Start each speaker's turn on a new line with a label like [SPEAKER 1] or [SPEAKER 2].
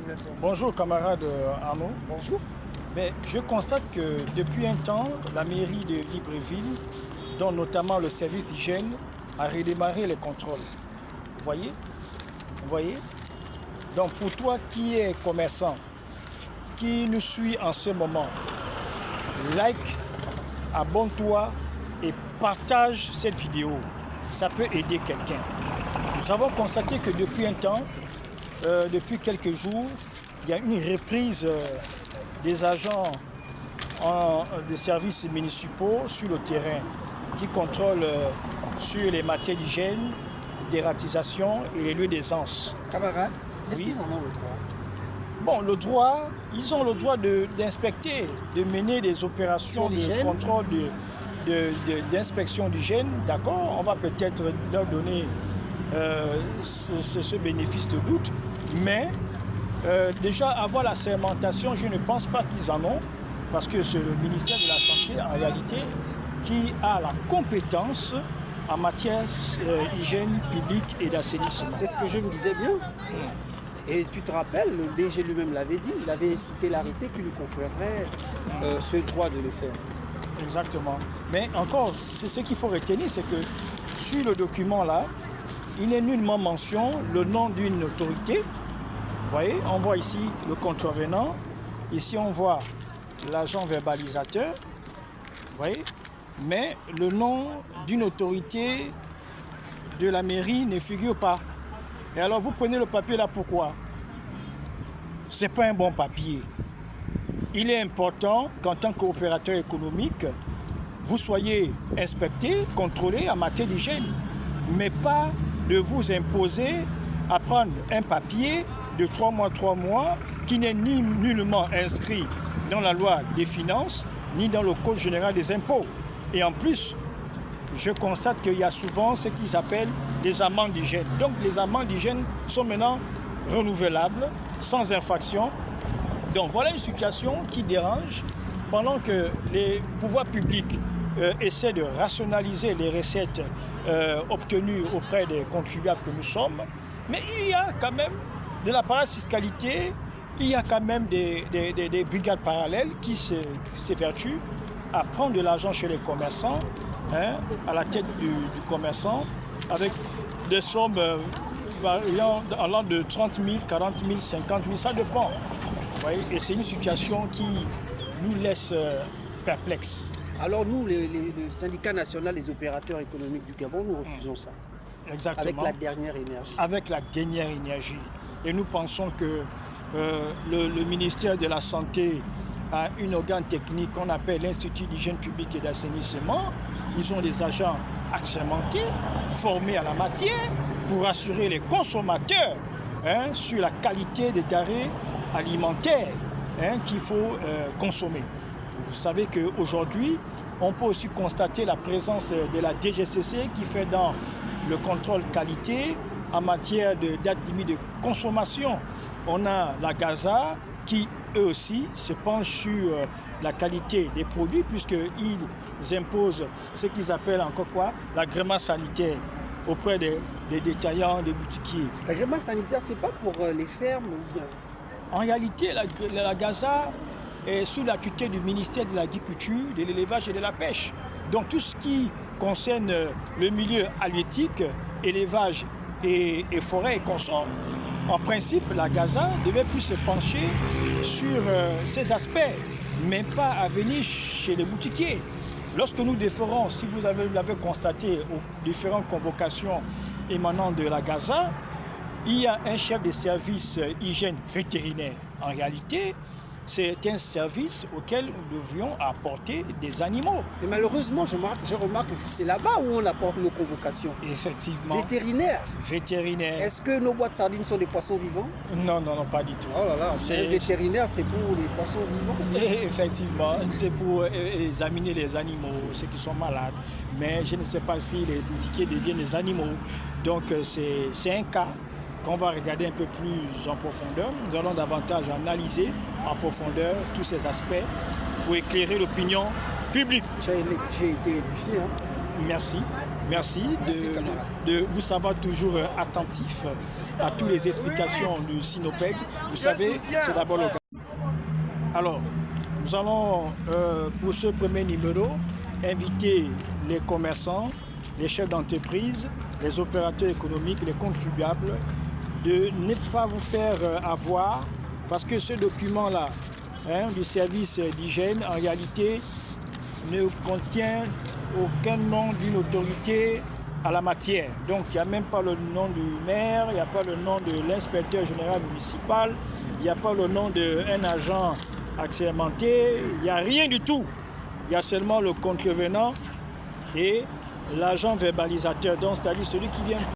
[SPEAKER 1] voulais faire ça.
[SPEAKER 2] Bonjour camarade Arnaud.
[SPEAKER 1] Bonjour.
[SPEAKER 2] Mais je constate que depuis un temps, la mairie de Libreville, dont notamment le service d'hygiène, a redémarré les contrôles. Vous voyez? Vous voyez? Donc pour toi qui es commerçant, qui nous suit en ce moment, like, abonne-toi et partage cette vidéo. Ça peut aider quelqu'un. Nous avons constaté que depuis un temps, depuis quelques jours, il y a une reprise des agents de services municipaux sur le terrain qui contrôlent sur les matières d'hygiène, dératisation et les lieux d'aisance.
[SPEAKER 1] Camarades, est-ce
[SPEAKER 2] Oui.
[SPEAKER 1] qu'ils en ont le droit?
[SPEAKER 2] Bon, le droit, ils ont le droit d'inspecter, de mener des opérations de contrôle, d'inspection d'hygiène. D'accord, on va peut-être leur donner ce bénéfice de doute, mais déjà avoir la sermentation, je ne pense pas qu'ils en ont, parce que c'est le ministère de la Santé, en réalité, qui a la compétence en matière hygiène publique et d'assainissement.
[SPEAKER 1] C'est ce que je me disais bien. Et tu te rappelles, le DG lui-même l'avait dit, il avait cité l'arrêté qui lui conférerait ce droit de le faire.
[SPEAKER 2] Exactement. Mais encore, c'est ce qu'il faut retenir, c'est que sur le document-là, il n'est nullement mention le nom d'une autorité. Vous voyez, on voit ici le contrevenant. Ici, on voit l'agent verbalisateur. Vous voyez, mais le nom d'une autorité de la mairie ne figure pas. Et alors, vous prenez le papier là, pourquoi? Ce n'est pas un bon papier. Il est important qu'en tant qu'opérateur économique, vous soyez inspecté, contrôlé en matière d'hygiène, mais pas de vous imposer à prendre un papier de 3 mois, qui n'est ni nullement inscrit dans la loi des finances, ni dans le Code général des impôts. Et en plus, je constate qu'il y a souvent ce qu'ils appellent des amendes d'hygiène. Donc les amendes d'hygiène sont maintenant renouvelables, sans infraction. Donc voilà une situation qui dérange pendant que les pouvoirs publics essaient de rationaliser les recettes obtenues auprès des contribuables que nous sommes. Mais il y a quand même de la parafiscalité, il y a quand même des brigades parallèles qui s'évertuent à prendre de l'argent chez les commerçants, à la tête du commerçant, avec des sommes variant allant de 30 000, 40 000, 50 000, ça dépend. Vous voyez, et c'est une situation qui nous laisse perplexes.
[SPEAKER 1] Alors nous, le syndicat national des opérateurs économiques du Gabon, nous refusons ça.
[SPEAKER 2] Exactement.
[SPEAKER 1] Avec la dernière énergie.
[SPEAKER 2] Avec la dernière énergie. Et nous pensons que le ministère de la Santé a un organe technique qu'on appelle l'Institut d'hygiène publique et d'assainissement. Ils ont des agents assermentés, formés à la matière, pour assurer les consommateurs sur la qualité des denrées alimentaires qu'il faut consommer. Vous savez qu'aujourd'hui, on peut aussi constater la présence de la DGCC qui fait dans le contrôle qualité en matière de date limite de consommation. On a la Gaza qui, eux aussi, se penchent sur la qualité des produits puisqu'ils imposent ce qu'ils appellent encore quoi? L'agrément sanitaire auprès des détaillants, des boutiquiers.
[SPEAKER 1] L'agrément sanitaire, c'est pas pour les fermes ou bien?
[SPEAKER 2] En réalité, la Gaza est sous la tutelle du ministère de l'Agriculture, de l'élevage et de la pêche. Donc tout ce qui concerne le milieu halieutique, élevage et forêt et consort, en principe, la Gaza devait plus se pencher sur ces aspects, mais pas à venir chez les boutiquiers. Lorsque nous déférons, si vous l'avez constaté aux différentes convocations émanant de la Gaza, il y a un chef de service hygiène vétérinaire. En réalité, c'est un service auquel nous devions apporter des animaux.
[SPEAKER 1] Et malheureusement, je remarque que c'est là-bas où on apporte nos convocations.
[SPEAKER 2] Effectivement.
[SPEAKER 1] Vétérinaire.
[SPEAKER 2] Vétérinaire.
[SPEAKER 1] Est-ce que nos boîtes sardines sont des poissons vivants?
[SPEAKER 2] Non, pas du tout.
[SPEAKER 1] Oh là là, vétérinaire, c'est pour les poissons vivants.
[SPEAKER 2] Et effectivement, c'est pour examiner les animaux, ceux qui sont malades. Mais je ne sais pas si les boutiquiers deviennent des animaux. Donc c'est un cas qu'on va regarder un peu plus en profondeur. Nous allons davantage analyser en profondeur tous ces aspects pour éclairer l'opinion publique.
[SPEAKER 1] J'ai été édifié.
[SPEAKER 2] Merci. Merci,
[SPEAKER 1] Merci, camarade.
[SPEAKER 2] de vous savoir toujours attentif à toutes les explications du Sinopec. Vous savez, c'est d'abord le cas. Alors, nous allons, pour ce premier numéro, inviter les commerçants, les chefs d'entreprise, les opérateurs économiques, les contribuables, de ne pas vous faire avoir, parce que ce document-là, du service d'hygiène, en réalité, ne contient aucun nom d'une autorité à la matière. Donc, il n'y a même pas le nom du maire, il n'y a pas le nom de l'inspecteur général municipal, il n'y a pas le nom d'un agent assermenté, il n'y a rien du tout. Il y a seulement le contrevenant et l'agent verbalisateur, donc c'est-à-dire celui qui vient